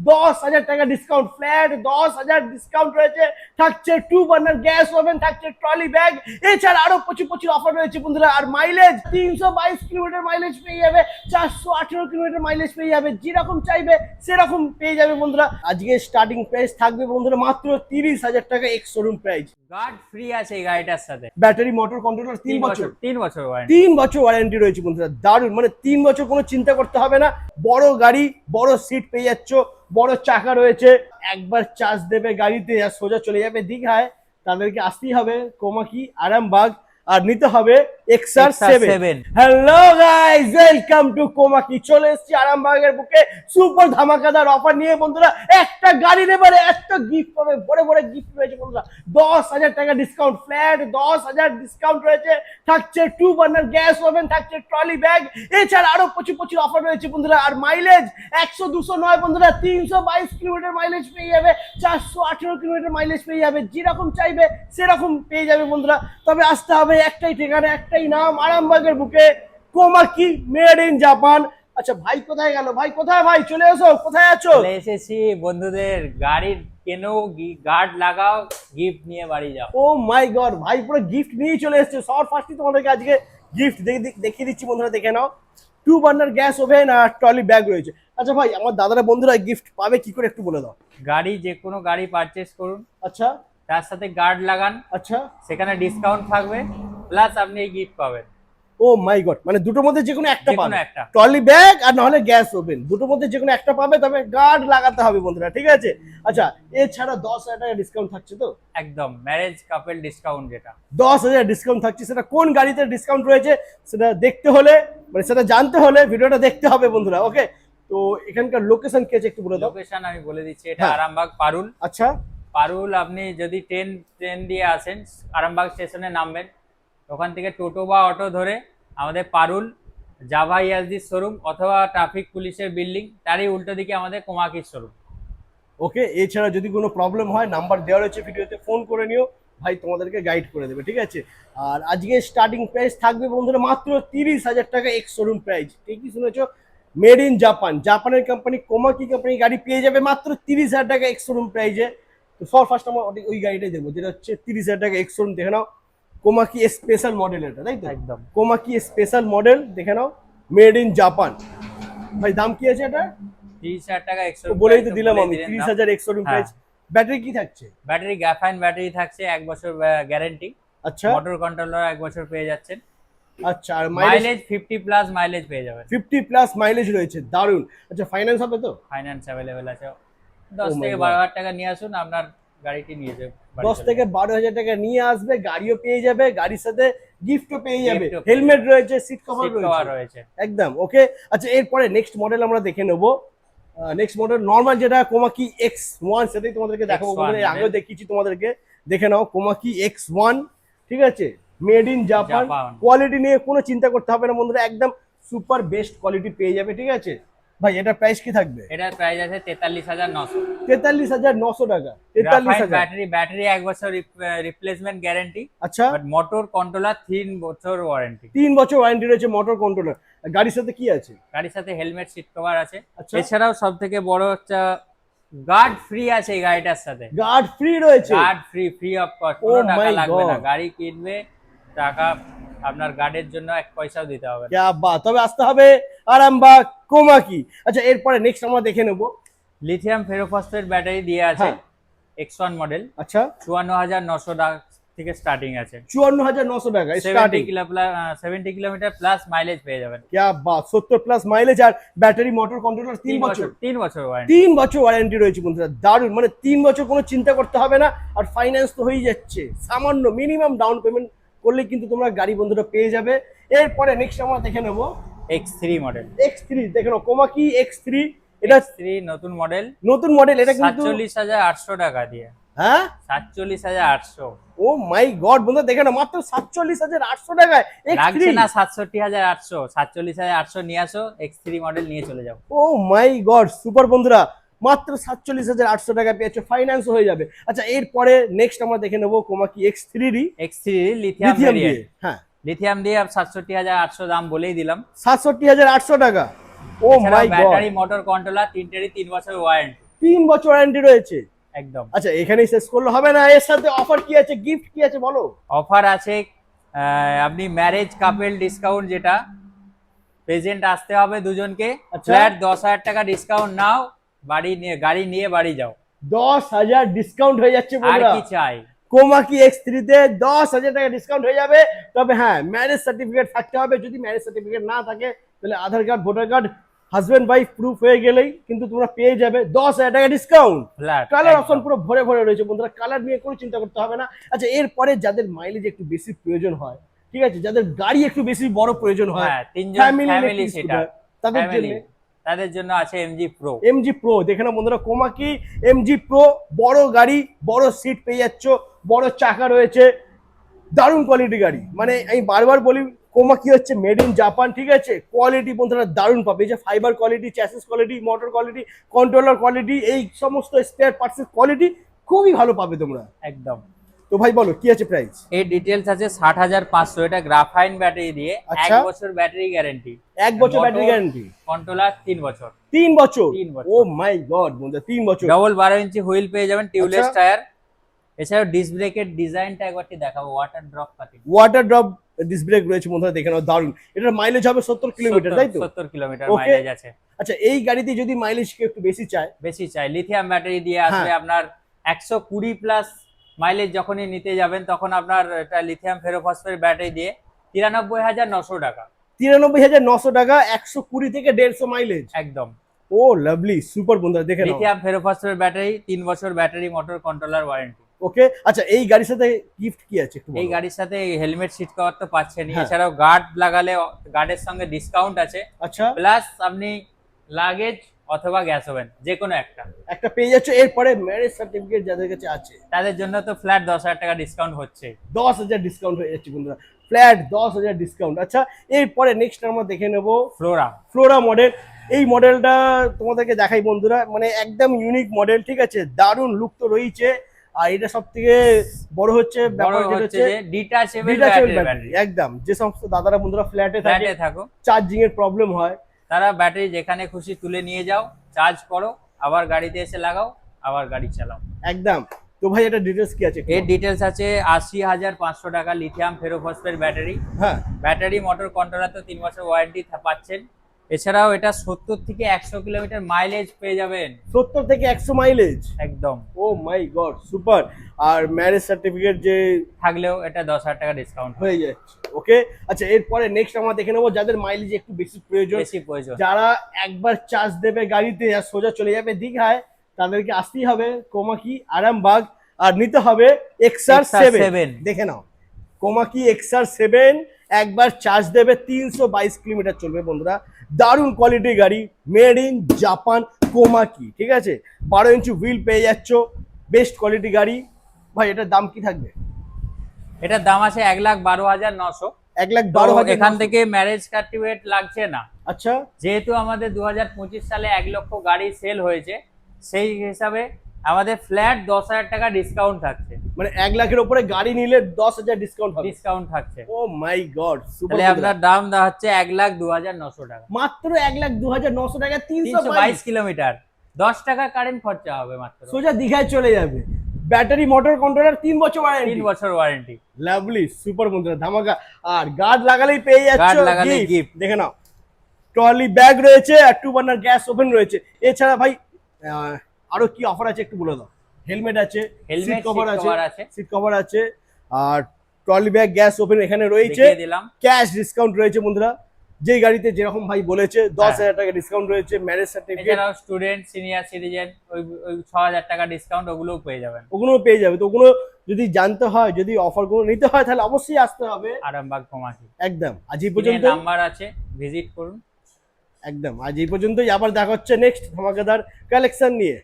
10,000 টাকা discount, flat 10,000 discount রয়েছে। থাকছে 2 বার্নার গ্যাস ওভেন, থাকছে ট্রলি ব্যাগ, এছাড়া আরো প্রচুর প্রচুর অফার রয়েছে বন্ধুরা। আর মাইলেজ 322 কিলোমিটার মাইলেজ পেয়ে যাবে, 418 কিলোমিটার মাইলেজ পেয়ে যাবে, যেরকম চাইবে সেরকম পেয়ে যাবে বন্ধুরা। আজকে স্টার্টিং প্রাইস থাকবে বন্ধুরা মাত্র 30,000 টাকা ex showroom price. Guard free আছে এই গাড়িটার সাথে। ব্যাটারি মোটর কন্ট্রোলার 3 বছর, 3 বছর ওয়ারেন্টি। 3 বছর ওয়ারেন্টি রয়েছে বন্ধুরা। দারুণ, মানে 3 বছর কোনো চিন্তা করতে হবে না। বড় গাড়ি, বড় সিট পেয়ে যাচ্ছ, বড় চাকা রয়েছে। একবার চার্জ দেবে গাড়িতে আর সোজা চলে যাবে দীঘায়। তাদেরকে আসতেই হবে কোমাকি আরামবাগ আর নিতে হবে XR7। Hello guys, welcome to Komaki. চলে এসেছি আরামবাগের বুকে সুপার ধামাকাদার অফার নিয়ে বন্ধুরা। একটা গাড়ি নেবারে একটা গিফট পাবে, বড় বড় গিফট রয়েছে বন্ধুরা। 10,000 টাকা ডিসকাউন্ট, ফ্ল্যাট 10,000 ডিসকাউন্ট রয়েছে। থাকছে 2 বার্নার গ্যাস ওভেন, থাকছে ট্রলি ব্যাগ, এছাড়া আরো প্রচুর প্রচুর অফার রয়েছে বন্ধুরা। আর মাইলেজ 100-200 নয় বন্ধুরা, 322 কিলোমিটার মাইলেজ পেয়ে যাবে, 418 কিলোমিটার মাইলেজ পেয়ে যাবে, যেরকম চাইবে সেরকম পেয়ে যাবে বন্ধুরা। তবে আসতে হবে একটাই ঠিকানা, একটাই নাম, আরামবাগের বুকে কোমাকি, মেড ইন জাপান। আচ্ছা ভাই কোথায় গেল? ভাই কোথায়? ভাই চলে এসো, কোথায় আছো? চলে এসেছি বন্ধুদের, গাড়ির কেনো, গার্ড লাগাও, গিফট নিয়ে বাড়ি যাও। ও মাই গড, ভাই পুরো গিফট নিয়ে চলে এসেছে। সবার ফার্স্টই তোমাদেরকে আজকে গিফট দেখিয়ে দিচ্ছি বন্ধুরা, দেখে নাও। 2 বার্নার গ্যাস ওভেন আর ট্রলি ব্যাগ রয়েছে। আচ্ছা ভাই, আমার দাদারা বন্ধুরা গিফট পাবে কি করে একটু বলে দাও। গাড়ি যে কোনো গাড়ি পারচেস করুন, আচ্ছা তার সাথে গার্ড লাগান, আচ্ছা, সেখানে ডিসকাউন্ট থাকবে, প্লাস আপনি এই গিফট পাবেন। ও মাই গড, মানে দুটোর মধ্যে যে কোনো একটা যে কোনো পাবে, একটা। ট্রলি ব্যাগ আর নাহলে গ্যাস ওভেন, দুটোর মধ্যে যে কোনো একটা পাবে। তবে গার্ড লাগাতে হবে বন্ধুরা, ঠিক আছে? আচ্ছা, এছাড়া 10,000 টাকা ডিসকাউন্ট থাকছে তো? একদম ম্যারেজ কাপল ডিসকাউন্ট যেটা 10,000 ডিসকাউন্ট থাকছে। সেটা কোন গাড়িতে ডিসকাউন্ট রয়েছে সেটা দেখতে হলে, মানে সেটা জানতে হলে ভিডিওটা দেখতে হবে বন্ধুরা। ওকে, তো এখানকার লোকেশন কি আছে একটু বলে দাও। লোকেশন আমি বলে দিচ্ছি, এটা হ্যাঁ। আরামবাগ পারুল। আচ্ছা পারুল আপনি যদি ট্রেন দিয়ে আসেন, আরামবাগ স্টেশনে নামবেন, ওখান থেকে টোটো বা অটো ধরে আমাদের পারুল জাভা ইয়াজদি শোরুম অথবা ট্রাফিক পুলিশের বিল্ডিং, তারই উল্টো দিকে আমাদের কোমাকির শোরুম। ওকে, এছাড়া যদি কোনো প্রবলেম হয় নাম্বার দেওয়া রয়েছে ভিডিওতে, ফোন করে নিও, ভাই তোমাদেরকে গাইড করে দেবে, ঠিক আছে? আর আজকে স্টার্টিং প্রাইস থাকবে বন্ধুরা মাত্র 30,000 টাকা এক্স শোরুম প্রাইস। ঠিকই শুনেছো, মেড ইন জাপান, জাপানের কোম্পানি কোমাকি কোম্পানি গাড়ি পেয়ে যাবে মাত্র 30,000 টাকা এক্স শোরুম প্রাইসে। তো সব ফার্স্ট আমরা ওই গাড়িটাই দেখবো, যেটা হচ্ছে 30,000 টাকা এক্স শোরুম। দেখে নাও, কোমাকি স্পেশাল মডেল, এটা তাই তো? একদম কোমাকি স্পেশাল মডেল, দেখে নাও, মেড ইন জাপান। ভাই দাম কি আছে এটা? 30,000 টাকা এক্সট্রা বলেই তো দিলাম আমি, 30,000 এক্স শোরুম প্রাইস। ব্যাটারি কি থাকছে? ব্যাটারি গ্রাফাইন ব্যাটারি থাকছে, 1 বছর গ্যারান্টি। আচ্ছা মোটর কন্ট্রোলার 1 বছর পেয়ে যাচ্ছেন। আচ্ছা, আর মাইলেজ 50 প্লাস মাইলেজ পেয়ে যাবেন। 50 প্লাস মাইলেজ রয়েছে, দারুন। আচ্ছা, ফাইন্যান্স হবে তো? ফাইন্যান্স অ্যাভেলেবেল আছে। Oh 10 my থেকে God. 12,000 টাকা নিয়ে আসুন, আপনার গাড়িটি নিয়ে যাবে। 10 থেকে 12,000 টাকা নিয়ে আসবে, গাড়িও পেয়ে যাবে, গাড়ির সাথে গিফটও পেয়ে যাবে, Gift ও পেয়ে হেলমেট রয়েছে, সিট কভার সিট কভার রয়েছে, রয়েছে। একদম ওকে। আচ্ছা, এরপরে নেক্সট মডেল আমরা দেখে নেব। নেক্সট মডেল নর্মাল যেটা কোমাকি X1, সেটাই তোমাদেরকে দেখাবো X1 বন্ধুরা। আগেও model। দেখিয়েছি তোমাদেরকে, দেখে নাও কোমাকি X1, ঠিক আছে? Made in Japan. Japan. Quality নিয়ে কোনো চিন্তা করতে হবে না বন্ধুরা, একদম সুপার বেস্ট কোয়ালিটি পেয়ে যাবে, ঠিক আছে? ভাই এটা প্রাইস কি থাকবে? এটার প্রাইস আছে 43,900। 43,900 টাকা। গ্রাফাইন 43,000। ব্যাটারি 1 বছর রিপ্লেসমেন্ট গ্যারান্টি। আচ্ছা, বাট মোটর কন্ট্রোলার 3 বছর ওয়ারেন্টি। 3 বছর ওয়ারেন্টি রয়েছে মোটর কন্ট্রোলার। গাড়ির সাথে কি আছে? গাড়ির সাথে হেলমেট, সিট কভার আছে। আচ্ছা। এছাড়াও সব থেকে বড় হচ্ছে গার্ড ফ্রি আছে এই গাড়িটার সাথে। গার্ড ফ্রি রয়েছে? Guard free of cost, Oh কোনো টাকা my লাগবে না। God. গাড়ি কিনবে, টাকা আপনার গার্ডের জন্য 1 পয়সাও দিতে হবে না। ক্যা বাত, তবে আসতে হবে আরামবাগ কোমাকি। আচ্ছা, এরপরে নেক্সট আমরা দেখে নেব। লিথিয়াম ফেরোফসফেট ব্যাটারি দিয়ে আছে, হ্যাঁ। X1 model. আচ্ছা, 54,900 টাকা থেকে স্টার্টিং আছে। 54,900 টাকা স্টার্টিং। 70 কিলোমিটার প্লাস মাইলেজ পেয়ে যাবেন। ক্যা বাত, 70 প্লাস মাইলেজ আর ব্যাটারি মোটর কন্ট্রোলার 3 বছর। 3 বছর ওয়ারেন্টি। 3 বছর ওয়ারেন্টি রয়েছে বন্ধুরা, দারুন। মানে 3 বছর কোনো চিন্তা করতে হবে না। আর ফাইন্যান্স তো হয়ে যাচ্ছে, সামান্য মিনিমাম ডাউন পেমেন্ট করলে কিন্তু তোমরা গাড়ি বন্ধুরা পেয়ে যাবে। এরপরে নেক্সট আমরা দেখে নেব X3 মডেল। X3, দেখে নাও কোমাকি X3, এটা X3 নতুন মডেল। নতুন মডেল, এটা কিন্তু 47,800 টাকা দিয়ে। হ্যাঁ, 47,800। ও মাই গড বন্ধুরা, দেখে না, মাত্র 47,800 টাকায় X3। লাগছে না 67,800, 47,800 নিয়ে আসো, X3 মডেল নিয়ে চলে যাও। ও মাই গড, সুপার বন্ধুরা, মাত্র 47,800 টাকা পেয়েছো, ফাইন্যান্স হয়ে যাবে। আচ্ছা, এরপরে নেক্সট আমরা দেখে নেবো Komaki X3 X3 lithium lithium দিয়ে। ভেরিয়েন্ট। হ্যাঁ, লিথিয়াম দিয়ে 67,800 দাম বলেই দিলাম। 67,800 টাকা। ও মাই গড, ব্যাটারি মোটর কন্ট্রোলার তিনটেরই 3 বছর ওয়ারেন্টি। 3 বছর ওয়ারেন্টি রয়েছে। একদম। আচ্ছা এখানেই শেষ করলে হবে না, এর সাথে অফার কি আছে, গিফট কি আছে বলো। অফার আছে, আপনি ম্যারেজ কাপেল ডিসকাউন্ট, যেটা প্রেজেন্ট আসতে হবে দুজনকে, আচ্ছা। ফ্ল্যাট 10,000 টাকা ডিসকাউন্ট নাও, গাড়ি নিয়ে বাড়ি যাও। 10,000 ডিসকাউন্ট হয়ে যাচ্ছে আর বন্ধুরা। কি চাই? কোমাকি X3 তে 10,000 টাকা ডিসকাউন্ট হয়ে যাবে। তবে হ্যাঁ, ম্যারেজ সার্টিফিকেট থাকতে হবে। যদি ম্যারেজ সার্টিফিকেট না থাকে তাহলে Aadhaar card, voter card, husband wife proof হয়ে গেলেই কিন্তু তোমরা পেয়ে যাবে 10,000 টাকা ডিসকাউন্ট। ফ্ল্যাট কালার অপশন পুরো ভরে ভরে রয়েছে বন্ধুরা, কালার নিয়ে কোনো চিন্তা করতে হবে না। আচ্ছা এরপরে যাদের মাইলেজ একটু বেশি প্রয়োজন হয়, ঠিক আছে, যাদের গাড়ি একটু বেশি বড় প্রয়োজন হয়, হ্যাঁ, তিনজন ফ্যামিলি ফ্যামিলি সেটা, তাদের জন্য তাদের জন্য আছে এমজি প্রো। এমজি প্রো দেখে না বন্ধুরা, কোমাকি এমজি প্রো, বড় গাড়ি, বড় সিট পেয়ে যাচ্ছ, বড় চাকা রয়েছে, দারুণ কোয়ালিটি গাড়ি। মানে আমি বারবার বলি কোমাকি হচ্ছে মেড ইন জাপান, ঠিক আছে। কোয়ালিটি বন্ধুরা দারুণ পাবে, এই যে fibre quality, chassis quality, motor quality, controller quality, এই সমস্ত স্পেয়ার পার্টসের কোয়ালিটি খুবই ভালো পাবে তোমরা। একদম। তো ভাই বলো কি আছে প্রাইস। এই ডিটেলস আছে 60,500, এটা গ্রাফাইন ব্যাটারি দিয়ে, আচ্ছা। 1 বছর ব্যাটারি গ্যারান্টি, 1 বছর ব্যাটারি গ্যারান্টি, কন্ট্রোলার 3 বছর। 3 বছর, 3 বছর। ও মাই গড বন্ধুরা 3 বছর। ডবল 12 ইঞ্চি হুইল পেয়ে যাবেন, টিউবলেস আচ্ছা। টায়ার। এছাড়াও ডিস্ক ব্রেকের ডিজাইনটা একবারটি দেখাবো, water drop cutting. Water drop disc brake রয়েছে বন্ধুরা, দেখে নাও দারুণ। এটার মাইলেজ হবে 70 কিলোমিটার, তাই তো? 70 কিলোমিটার Okay. মাইলেজ আছে। আচ্ছা এই গাড়িতে যদি মাইলেজ একটু বেশি চায়, বেশি চাই, লিথিয়াম ব্যাটারি দিয়ে আসবে হ্যাঁ। আপনার 120 প্লাস মাইলেজ যখনই নিতে যাবেন, তখন আপনার এটা লিথিয়াম ফেরোফসফেট ব্যাটারি দিয়ে 93,900 টাকা। 93,900 টাকা, 120 থেকে 150 মাইলেজ। একদম। ও লাভলি, সুপার বন্ধুরা দেখে নাও। লিথিয়াম ফেরোফসফেট ব্যাটারি, 3 বছর ব্যাটারি, মোটর, কন্ট্রোলার ওয়ারেন্টি। ওকে আচ্ছা এই গাড়ির সাথে গিফট কি আছে একটু এই বলো। গাড়ির সাথে হেলমেট সিট কভার তো পাচ্ছেনই, হ্যাঁ। এছাড়াও গার্ড লাগালে গার্ডের সঙ্গে ডিসকাউন্ট আছে, আচ্ছা প্লাস আপনি লাগেজ অথবা গ্যাস ওভেন যে কোনো একটা পেয়ে যাচ্ছে। এরপরে ম্যারেজ সার্টিফিকেট যাদের কাছে আছে তাদের জন্য তো ফ্ল্যাট 10,000 টাকা ডিসকাউন্ট হচ্ছে। 10,000 ডিসকাউন্ট হয়ে যাচ্ছে বন্ধুরা, ফ্ল্যাট 10,000 ডিসকাউন্ট। আচ্ছা এরপরে নেক্সট আমরা দেখে নেব ফ্লোরা। Flora model. এই মডেলটা তোমাদেরকে দেখাই বন্ধুরা, মানে একদম ইউনিক মডেল, ঠিক আছে, দারুণ লুক তো রয়েছে। আর এটা সব থেকে বড় হচ্ছে বড় ব্যাপার যেটা হচ্ছে হচ্ছে যে ডিটাচেবল ডিটাচেবল ব্যাটারি। ব্যাটারি। একদম, যে সমস্ত দাদারা বন্ধুরা ফ্ল্যাটে ফ্ল্যাটে থাকে, থাকো, চার্জিং এর প্রবলেম হয়, তারা ব্যাটারি যেখানে খুশি তুলে নিয়ে যাও, চার্জ করো, আবার গাড়িতে এসে লাগাও, আবার গাড়ি চালাও। একদম। তো ভাই এটা ডিটেলস কি আছে একটু এর বলো। ডিটেলস আছে 80,500 টাকা, লিথিয়াম ফেরোফসফেট ব্যাটারি, হ্যাঁ ব্যাটারি, মোটর, কন্ট্রোলার তো 3 বছর ওয়ারেন্টি পাচ্ছেন। এছাড়াও এটা 70 থেকে 100 কিলোমিটার মাইলেজ পেয়ে যাবেন। 70 থেকে 100 মাইলেজ, একদম। ও মাই গড সুপার। আর ম্যারেজ সার্টিফিকেট যে থাকলেও এটা 10,000 টাকা ডিসকাউন্ট হয়ে যাচ্ছে। ওকে আচ্ছা এরপরে নেক্সট আমরা দেখে নেবো যাদের মাইলেজ একটু বেশি প্রয়োজন, বেশি প্রয়োজন। যারা একবার চার্জ দেবে গাড়িতে আর সোজা চলে যাবে দীঘায়, তাদেরকে আসতেই হবে কোমাকি আরামবাগ, আর নিতে হবে XR7। দেখে নাও কোমাকি XR7, একবার চার্জ দেবে 322 কিলোমিটার চলবে বন্ধুরা। দারুণ কোয়ালিটির গাড়ি, মেড ইন জাপান কোমাকি, ঠিক আছে। 12 ইঞ্চি হুইল পেয়ে যাচ্ছ, বেস্ট কোয়ালিটি গাড়ি। ভাই এটার দাম কি থাকবে? এটার দাম আছে 1,12,900। 1,12,000। এখান থেকে ম্যারেজ সার্টিফিকেট লাগছে না। আচ্ছা যেহেতু আমাদের 2025 সালে 1 লক্ষ গাড়ি সেল হয়েছে, সেই হিসাবে আমাদের ফ্ল্যাট 10,000 টাকা ডিসকাউন্ট থাকছে। মানে 1 লাখের উপরে গাড়ি নিলে 10,000 ডিসকাউন্ট হবে। ডিসকাউন্ট থাকছে। ও মাই গড সুপার। তাহলে আপনার দাম হচ্ছে 1,02,900 টাকা। মাত্র 1,02,900 টাকা, 322 কিলোমিটার, 10 টাকা কারেন্ট খরচা হবে মাত্র। সোজা দীঘায় চলে যাবে। ব্যাটারি, মোটর, কন্ট্রোলার 3 বছর ওয়ারেন্টি। 3 বছর ওয়ারেন্টি। লাভলি সুপার বন্ধুরা, ধামাকা। আর গার্ড লাগালেই পেয়ে যাচ্ছ গার্ড লাগালে গিফট। দেখে নাও ট্রলি ব্যাগ রয়েছে আর 2 বার্নার গ্যাস ওভেন রয়েছে। এছাড়া ভাই আরো কি অফার আছে একটু বলে দাও। হেলমেট আছে, হেলমেট, সিট কভার আছে, সিট কভার আছে, আর ট্রলি ব্যাগ, গ্যাস ওভেন এখানে রয়েছে। দেখিয়ে দিলাম। ক্যাশ ডিসকাউন্ট রয়েছে বন্ধুরা, যেই গাড়িতে যেরকম ভাই বলেছে 10,000 টাকা ডিসকাউন্ট রয়েছে। ম্যারেজ সার্টিফিকেট, এছাড়াও স্টুডেন্ট, সিনিয়র সিটিজেন ওই 6,000 টাকা ডিসকাউন্ট ওগুলোও পেয়ে যাবেন। ওগুলো পেয়ে যাবে। তো ওগুলো যদি জানতে হয়, যদি অফারগুলো নিতে হয়, তাহলে অবশ্যই আসতে হবে আরামবাগ কোমাকি। একদম। আজ এই পর্যন্ত, নাম্বার আছে, ভিজিট করুন। একদম আজ এই পর্যন্তই। আবার দেখা হচ্ছে নেক্সট ধামাকাদার কালেকশন নিয়ে।